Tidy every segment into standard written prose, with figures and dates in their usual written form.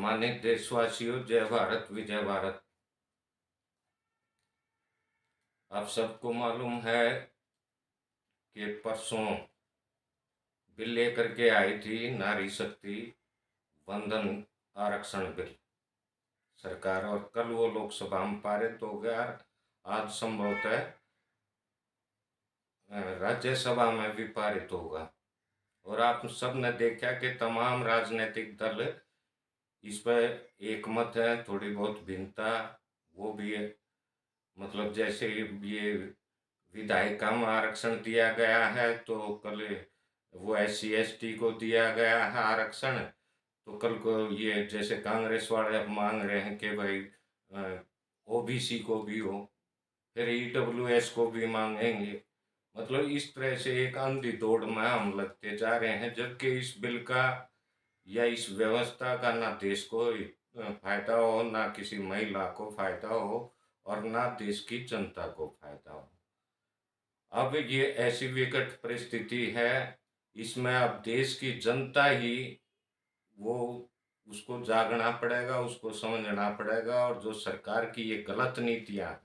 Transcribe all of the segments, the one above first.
सम्मानित देशवासियों, जय भारत विजय भारत। आप सबको मालूम है कि परसों बिल लेकर के आई थी नारी शक्ति वंदन आरक्षण बिल सरकार, और कल वो लोकसभा में पारित हो गया। आज संभवतः राज्यसभा में भी पारित होगा। और आप सब ने देखा कि तमाम राजनीतिक दल इस पर एकमत है। थोड़ी बहुत भिन्नता वो भी है, मतलब जैसे ये विधायिका में आरक्षण दिया गया है तो कल वो SC ST को दिया गया है आरक्षण, तो कल को ये जैसे कांग्रेस वाले अब मांग रहे हैं कि भाई OBC को भी हो, फिर EWS को भी मांगेंगे। मतलब इस तरह से एक अंधी दौड़ में हम लगते जा रहे हैं, जबकि इस बिल का या इस व्यवस्था का ना देश को फायदा हो, ना किसी महिला को फायदा हो, और ना देश की जनता को फायदा हो। अब ये ऐसी विकट परिस्थिति है, इसमें अब देश की जनता ही वो उसको जागना पड़ेगा, उसको समझना पड़ेगा। और जो सरकार की ये गलत नीतियां हैं,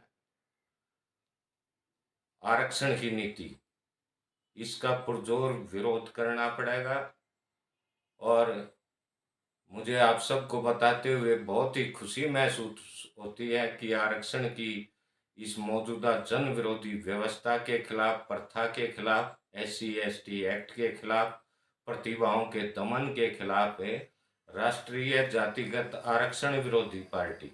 आरक्षण की नीति, इसका पुरजोर विरोध करना पड़ेगा। और मुझे आप सबको बताते हुए बहुत ही खुशी महसूस होती है कि आरक्षण की इस मौजूदा जन विरोधी व्यवस्था के खिलाफ, प्रथा के खिलाफ, SC ST एक्ट के खिलाफ, प्रतिभाओं के दमन के खिलाफ है राष्ट्रीय जातिगत आरक्षण विरोधी पार्टी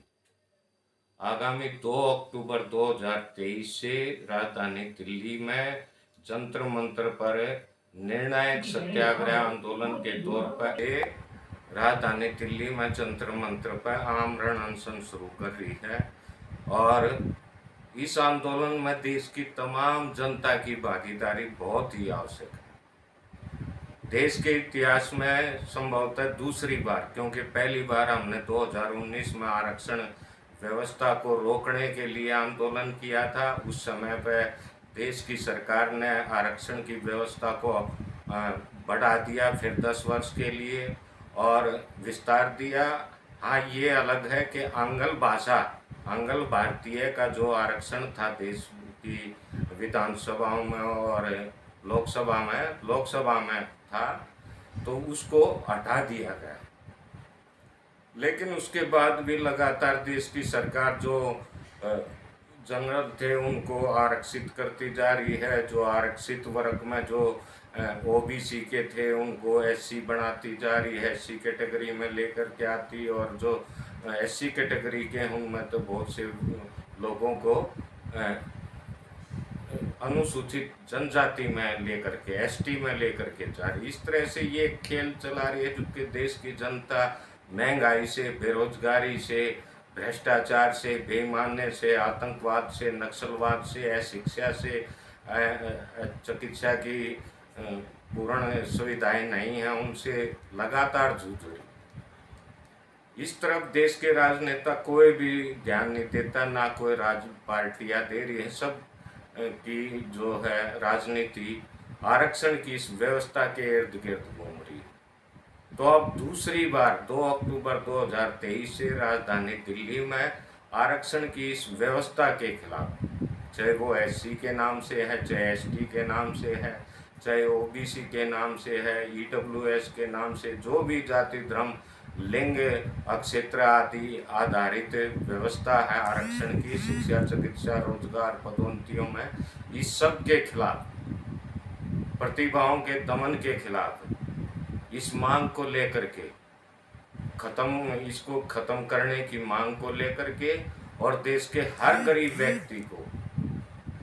आगामी 2 अक्टूबर 2023 से राजधानी दिल्ली में जंतर मंतर पर निर्णायक सत्याग्रह आंदोलन के तौर पर राजधानी दिल्ली में जंतर मंतर पर आमरण अनशन शुरू कर रही है। और इस आंदोलन में देश की तमाम जनता की भागीदारी बहुत ही आवश्यक है। देश के इतिहास में संभवतः दूसरी बार, क्योंकि पहली बार हमने 2019 में आरक्षण व्यवस्था को रोकने के लिए आंदोलन किया था। उस समय पर देश की सरकार ने आरक्षण की व्यवस्था को बढ़ा दिया, फिर 10 वर्ष के लिए और विस्तार दिया। हाँ, ये अलग है कि आंग्ल भारतीय का जो आरक्षण था देश की विधानसभाओं में और लोकसभा में था, तो उसको हटा दिया गया। लेकिन उसके बाद भी लगातार देश की सरकार जो जनरल थे उनको आरक्षित करती जा रही है। जो आरक्षित वर्ग में जो OBC के थे उनको SC बनाती जा रही है, SC कैटेगरी में लेकर के आती। और जो SC कैटेगरी के उनमें तो बहुत से लोगों को अनुसूचित जनजाति में लेकर के, ST में लेकर के जा रही। इस तरह से ये खेल चला रही है, क्योंकि देश की जनता महंगाई से, बेरोजगारी से, भ्रष्टाचार से, बेईमानी से, आतंकवाद से, नक्सलवाद से, अशिक्षा से, चिकित्सा की पूर्ण सुविधाएं नहीं हैं, उनसे लगातार जूझ रही। इस तरफ देश के राजनेता कोई भी ध्यान नहीं देता, ना कोई पार्टियां दे रही है। सब की जो है राजनीति आरक्षण की इस व्यवस्था के इर्द गिर्द घूम रही है। तो अब दूसरी बार 2 अक्टूबर 2023 से राजधानी दिल्ली में आरक्षण की इस व्यवस्था के खिलाफ, चाहे वो SC के नाम से है, चाहे ST के नाम से है, चाहे OBC के नाम से है, EWS के नाम से, जो भी जाति धर्म लिंग क्षेत्र आदि आधारित व्यवस्था है आरक्षण की, शिक्षा, चिकित्सा, रोजगार, पदोन्नतियों में, इस सब के खिलाफ, प्रतिभाओं के दमन के खिलाफ, इस मांग को लेकर के इसको खत्म करने की मांग को लेकर के, और देश के हर गरीब व्यक्ति को,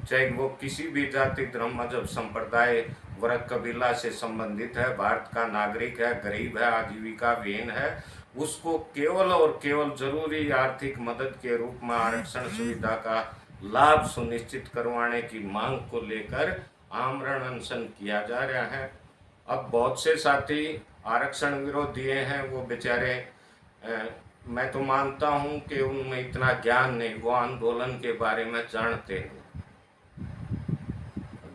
चाहे वो किसी भी जाति धर्म मजहब संप्रदाय वर्ग कबीला से संबंधित है, भारत का नागरिक है, गरीब है, आजीविका विहीन है, उसको केवल और केवल जरूरी आर्थिक मदद के रूप में आरक्षण सुविधा का लाभ सुनिश्चित करवाने की मांग को लेकर आमरण अनशन किया जा रहा है। अब बहुत से साथी आरक्षण विरोधी हैं, वो बेचारे, मैं तो मानता हूं कि उनमें इतना ज्ञान नहीं, वो आंदोलन के बारे में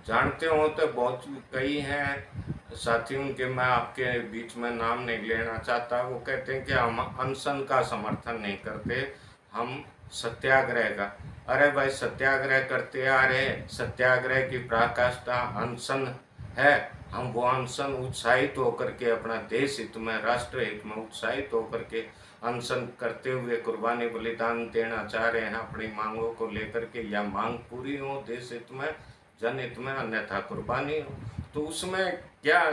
जानते हो तो बहुत कई हैं साथियों के मैं आपके बीच में नाम नहीं लेना चाहता, वो कहते हैं कि हम अनशन का समर्थन नहीं करते, हम सत्याग्रह का। अरे भाई, सत्याग्रह करते आ रहे, सत्याग्रह की पराकाष्ठा अनशन है। हम वो अनशन उत्साहित होकर के अपना देश हित में, राष्ट्र हित में उत्साहित होकर के अनशन करते हुए कुर्बानी बलिदान देना चाह रहे हैं अपनी मांगों को लेकर के, या मांग पूरी हो देश हित में, जनहित में, अन्यथा कुर्बानी हो। तो उसमें क्या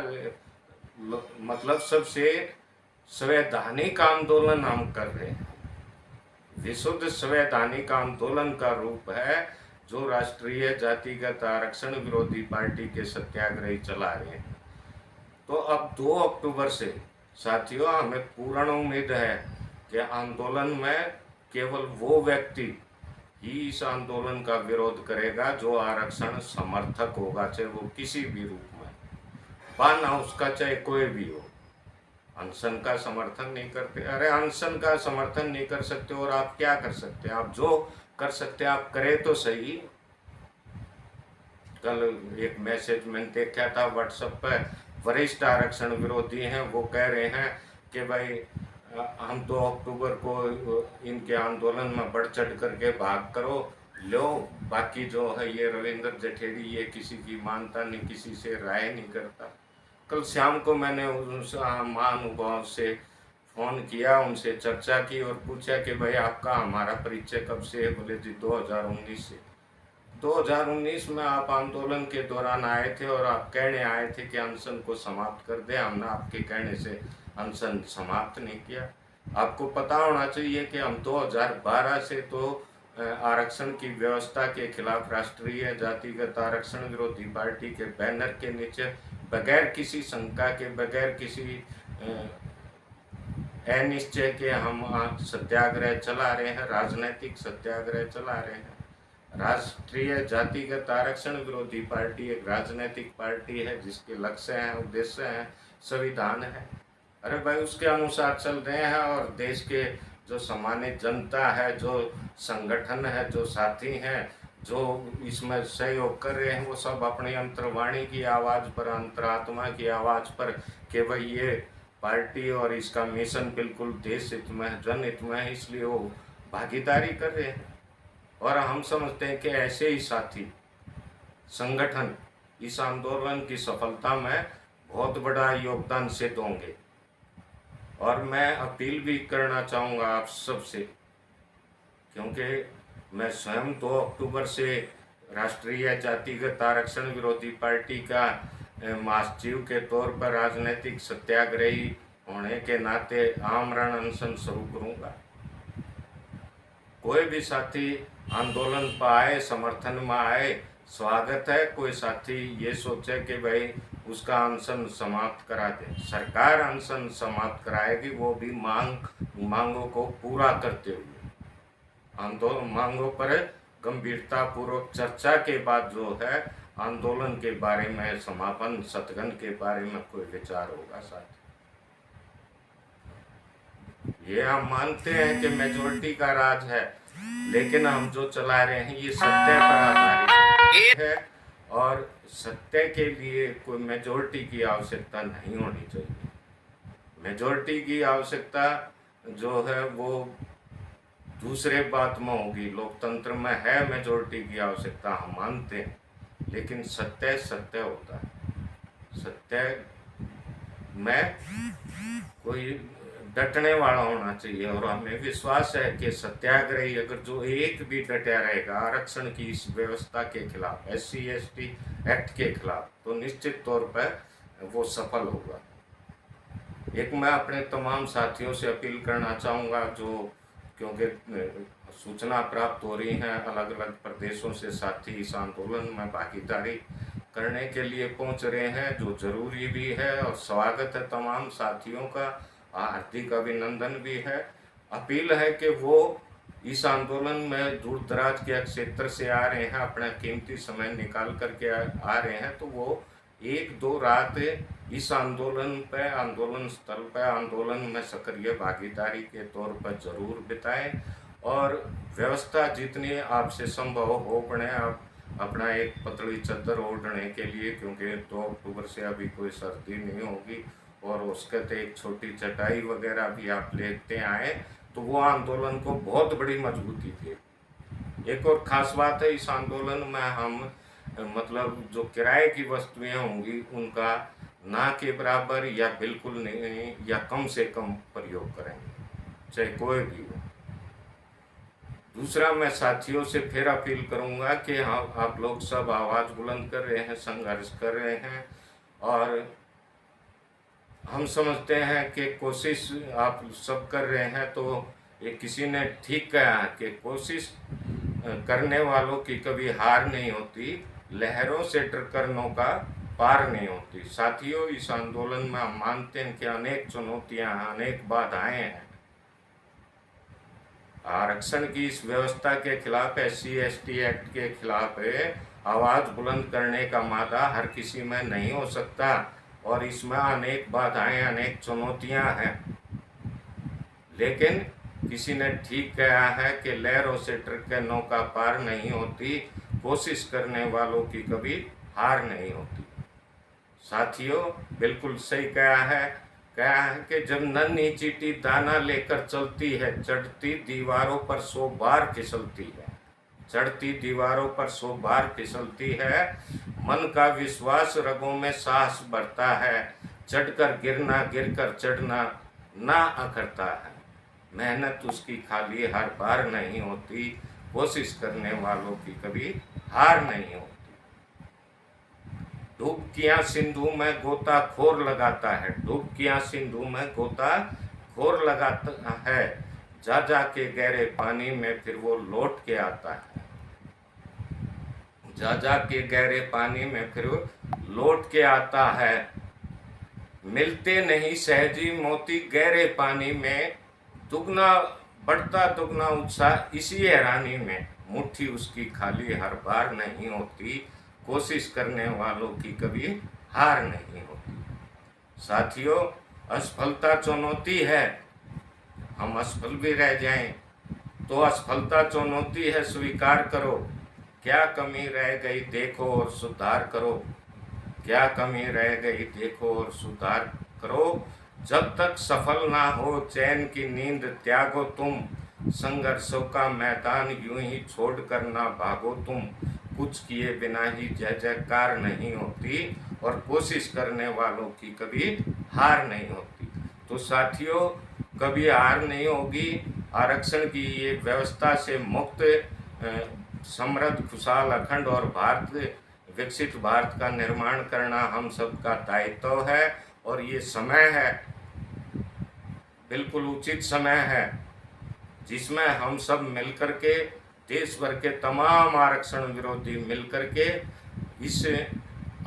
मतलब, सबसे संवैधानिक आंदोलन हम कर रहे हैं, विशुद्ध संवैधानिक आंदोलन का रूप है जो राष्ट्रीय जातिगत आरक्षण विरोधी पार्टी के सत्याग्रही चला रहे हैं। तो अब 2 अक्टूबर से साथियों, हमें पूर्ण उम्मीद है कि आंदोलन में केवल वो व्यक्ति ही इस आंदोलन का विरोध करेगा जो आरक्षण समर्थक होगा, चाहे वो किसी भी रूप में, बहाना उसका चाहे कोई भी हो। अनशन का समर्थन नहीं करते। अरे अनशन का समर्थन नहीं कर सकते और आप क्या कर सकते हैं? आप जो कर सकते हैं आप करें तो सही। कल एक मैसेज मैंने देखा था व्हाट्सएप पर, वरिष्ठ आरक्षण विरोधी हैं, वो कह रहे हैं कि भाई हम 2 अक्टूबर को इनके आंदोलन में बढ़ चढ़ करके भाग करो, लो, बाकी जो है ये रविंद्र जठेरी ये किसी की मानता नहीं, किसी से राय नहीं करता। कल शाम को मैंने उस महानुभाव से फ़ोन किया, उनसे चर्चा की और पूछा कि भाई आपका हमारा परिचय कब से है? बोले जी 2019 से। 2019 में आप आंदोलन के दौरान आए थे और आप कहने आए थे कि अनशन को समाप्त कर दें। हमने आपके कहने से अनशन समाप्त नहीं किया। आपको पता होना चाहिए कि हम 2012 से तो आरक्षण की व्यवस्था के खिलाफ राष्ट्रीय जातिगत आरक्षण विरोधी पार्टी के बैनर के नीचे बगैर किसी शंका के, बगैर किसी अनिश्चय के हम सत्याग्रह चला रहे हैं, राजनीतिक सत्याग्रह चला रहे हैं। राष्ट्रीय जातिगत आरक्षण विरोधी पार्टी एक राजनीतिक पार्टी है जिसके लक्ष्य हैं, उद्देश्य हैं, संविधान है। अरे भाई, उसके अनुसार चल रहे हैं और देश के जो सामान्य जनता है, जो संगठन है, जो साथी हैं, जो इसमें सहयोग कर रहे हैं, वो सब अपनी अंतर्वाणी की आवाज़ पर, अंतरात्मा की आवाज़ पर कि भाई ये पार्टी और इसका मिशन बिल्कुल देश हित में, जनहित में है, इसलिए वो भागीदारी कर रहे हैं। और हम समझते हैं कि ऐसे ही साथी संगठन इस आंदोलन की सफलता में बहुत बड़ा योगदान सिद्ध होंगे। और मैं अपील भी करना चाहूँगा आप सबसे, क्योंकि मैं स्वयं 2 अक्टूबर से राष्ट्रीय जातिगत आरक्षण विरोधी पार्टी का महासचिव के तौर पर राजनीतिक सत्याग्रही होने के नाते आमरण अनशन शुरू करूँगा। कोई भी साथी आंदोलन पर आए, समर्थन में आए, स्वागत है। कोई साथी ये सोचे कि भाई उसका अनशन समाप्त करा दे, सरकार अनशन समाप्त कराएगी, वो भी मांगों को पूरा करते हुए। आंदोलन मांगों पर गंभीरता पूर्वक चर्चा के बाद जो है आंदोलन के बारे में, समापन सतगन के बारे में कोई विचार होगा। साथ ये हम मानते हैं कि मेजोरिटी का राज है, लेकिन हम जो चला रहे हैं ये सत्य पर आधारित है और सत्य के लिए कोई मेजोरिटी की आवश्यकता नहीं होनी चाहिए। मेजोरिटी की आवश्यकता जो है वो दूसरे बात में होगी। लोकतंत्र में है मेजोरिटी की आवश्यकता, हम मानते हैं, लेकिन सत्य सत्य होता है। सत्य में कोई डटने वाला होना चाहिए और हमें विश्वास है कि सत्याग्रही अगर जो एक भी डटा रहेगा आरक्षण की इस व्यवस्था के खिलाफ, SC/ST एक्ट के खिलाफ, तो निश्चित तौर पर वो सफल होगा। एक मैं अपने तमाम साथियों से अपील करना चाहूँगा, जो क्योंकि सूचना प्राप्त हो रही हैं अलग अलग प्रदेशों से साथी इस आंदोलन में भागीदारी करने के लिए पहुंच रहे हैं, जो जरूरी भी है और स्वागत है तमाम साथियों का, हार्दिक अभिनंदन भी है। अपील है कि वो इस आंदोलन में दूर दराज के क्षेत्र से आ रहे हैं, अपना कीमती समय निकाल करके आ रहे हैं, तो वो 1-2 रात इस आंदोलन पे, आंदोलन स्थल पर, आंदोलन में सक्रिय भागीदारी के तौर पर जरूर बिताएं और व्यवस्था जितनी आपसे संभव हो बने आप अपना एक पतली चादर ओढ़ने के लिए, क्योंकि 2 अक्टूबर से अभी कोई सर्दी नहीं होगी। और उसके तो एक छोटी चटाई वगैरह भी आप लेते आए तो वो आंदोलन को बहुत बड़ी मजबूती थी। एक और ख़ास बात है, इस आंदोलन में हम मतलब जो किराए की वस्तुएं होंगी उनका ना के बराबर या बिल्कुल नहीं या कम से कम प्रयोग करेंगे, चाहे कोई भी हो। दूसरा, मैं साथियों से फिर अपील करूंगा कि हाँ, आप लोग सब आवाज़ बुलंद कर रहे हैं, संघर्ष कर रहे हैं, और हम समझते हैं कि कोशिश आप सब कर रहे हैं। तो ये किसी ने ठीक कहा है कि कोशिश करने वालों की कभी हार नहीं होती, लहरों से डरकर नौका पार नहीं होती। साथियों, इस आंदोलन में हम मानते हैं कि अनेक चुनौतियां, अनेक बाधाएं हैं। आरक्षण की इस व्यवस्था के खिलाफ, SC/ST एक्ट के खिलाफ आवाज बुलंद करने का मादा हर किसी में नहीं हो सकता, और इसमें अनेक बाधाएं, अनेक चुनौतियां हैं। लेकिन किसी ने ठीक कहा है कि लहरों से डर के नौका पार नहीं होती, कोशिश करने वालों की कभी हार नहीं होती। साथियों, बिल्कुल सही कहा है कि जब नन्ही चींटी दाना लेकर चलती है, चढ़ती दीवारों पर 100 बार फिसलती है, चढ़ती दीवारों पर 100 बार फिसलती है। मन का विश्वास, रगों में साहस बढ़ता है, चढ़कर गिरना, गिरकर चढ़ना ना अखरता है। मेहनत उसकी खाली हर बार नहीं होती, कोशिश करने वालों की कभी हार नहीं होती। डुबकियां सिंधु में गोताखोर लगाता है, डुबकियां सिंधु में गोताखोर लगाता है, जा जा के गहरे पानी में फिर वो लौट के आता है, जा जा के गहरे पानी में फिर वो लौट के आता है। मिलते नहीं सहजी मोती गहरे पानी में, दुगना बढ़ता दुगना उत्साह इसी हैरानी में। मुट्ठी उसकी खाली हर बार नहीं होती, कोशिश करने वालों की कभी हार नहीं होती। साथियों, असफलता चुनौती है, हम असफल भी रह जाएं तो असफलता चुनौती है, स्वीकार करो। क्या कमी रह गई देखो और सुधार करो, क्या कमी रह गई देखो और सुधार करो। जब तक सफल ना हो चैन की नींद त्यागो तुम, संघर्षों का मैदान यूं ही छोड़ कर ना भागो तुम। कुछ किए बिना ही जय जयकार नहीं होती, और कोशिश करने वालों की कभी हार नहीं होती। तो साथियों, कभी हार नहीं होगी। आरक्षण की ये व्यवस्था से मुक्त, समृद्ध, खुशहाल, अखंड और विकसित भारत का निर्माण करना हम सबका दायित्व है। और ये समय है, बिल्कुल उचित समय है, जिसमें हम सब मिलकर के, देश भर के तमाम आरक्षण विरोधी मिलकर के इस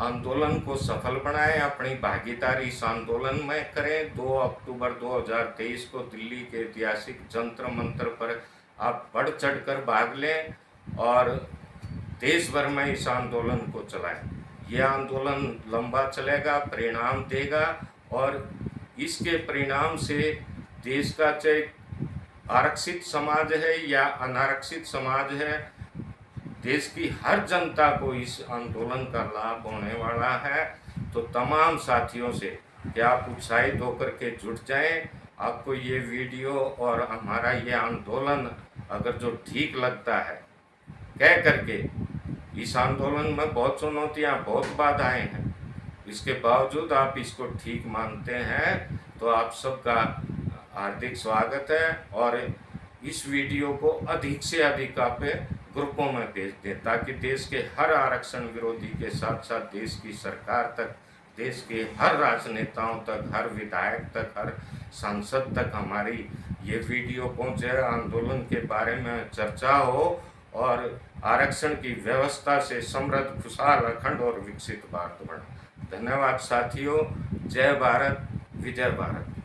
आंदोलन को सफल बनाएं, अपनी भागीदारी इस आंदोलन में करें। 2 अक्टूबर 2023 को दिल्ली के ऐतिहासिक जंतर मंतर पर आप बढ़ चढ़कर भाग लें और देश भर में इस आंदोलन को चलाएं। यह आंदोलन लंबा चलेगा, परिणाम देगा, और इसके परिणाम से देश का चाहे आरक्षित समाज है या अनारक्षित समाज है, देश की हर जनता को इस आंदोलन का लाभ होने वाला है। तो तमाम साथियों से कि आप उत्साहित होकर के जुट जाएं। आपको ये वीडियो और हमारा ये आंदोलन अगर जो ठीक लगता है, कह करके, इस आंदोलन में बहुत चुनौतियां, बहुत बाधाएं हैं, इसके बावजूद आप इसको ठीक मानते हैं, तो आप सबका हार्दिक स्वागत है। और इस वीडियो को अधिक से अधिक आप ग्रुपों में भेज दें, ताकि देश के हर आरक्षण विरोधी के साथ साथ देश की सरकार तक, देश के हर राजनेताओं तक, हर विधायक तक, हर सांसद तक हमारी ये वीडियो पहुंचे, आंदोलन के बारे में चर्चा हो, और आरक्षण की व्यवस्था से समृद्ध, खुशहाल, अखंड और विकसित भारत बने। धन्यवाद साथियों। जय भारत, विजय भारत।